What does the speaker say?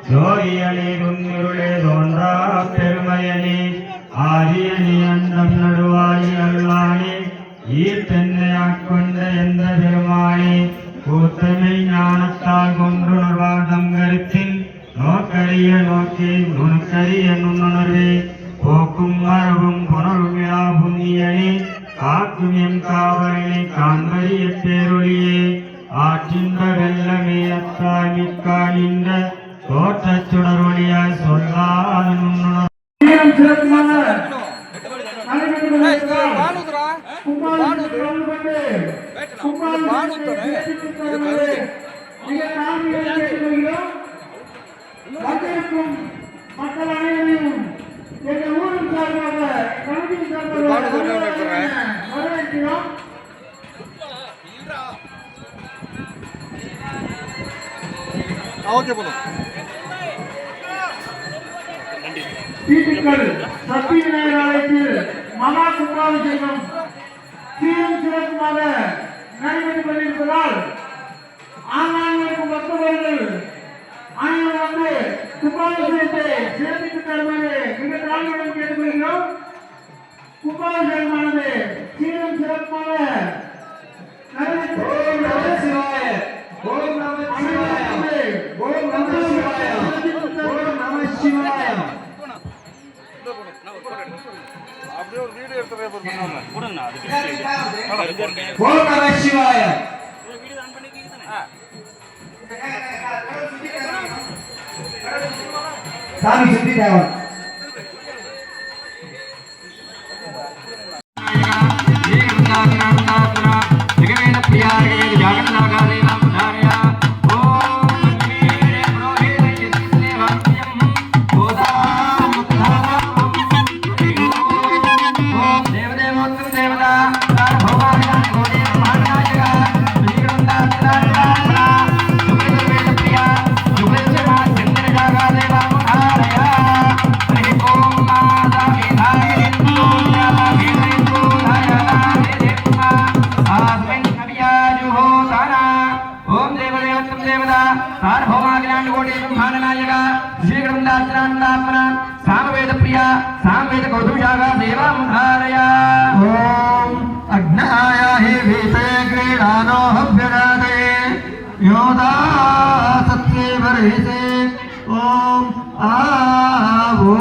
ஜோதியணி துன்னிருளே தோன்றா பெருமையணி ஆரியணி அந்தம் நடுவாயி அருளானே ஈர்த்தென்னை ஆட்கொண்ட எந்த பெருமானே கூத்தமை ஞானத்தால் கொன்றுணர்வாதம் கருத்தில் நோக்கரிய நோக்கி நுணுக்கரிய நுண்ணுணர்வே போக்கும் மரபும் புனருமிழா புண்ணியனே காக்கும் எம் காவலனை காண்பறிய பேரொழியே ஆற்றின்ப வெள்ளமே அத்தாய் மிக்கா நின்ற தோற்றச் சுடரொளியாய் சொல்லாத நுண்ணுணர் மக்கள் அனைவரையும் எங்கள் ஊரின் சார்பாக கமிட்டியின் சார்பாக வரவேற்கிறோம். தீட்டுக்கள் சக்தி விநாயகர் ஆலயத்தில் மகா கும்பாபிஷேகம் சீரும் சிறப்புமாக நடைபெற்றுக் கொண்டிருப்பதால் ஆன்லைனில் பக்தர்கள் அனைவரும் வந்து கும்பாபிஷேகத்தை சிறப்பித்து தருமாறு மிக தாழ்மையுடன் கேட்டுக்கொள்கிறோம். கும்பாபிஷேகமானது சீரும் சிறப்பாக சாமி சுத்தி தேவன் सामवेद प्रिया सामवेद कौतुषागा देवं धारया ओम अग्नाया हि वीते क्रीडानो हव्यगादे योदा सत्ये वर्हिते ओम आवोरा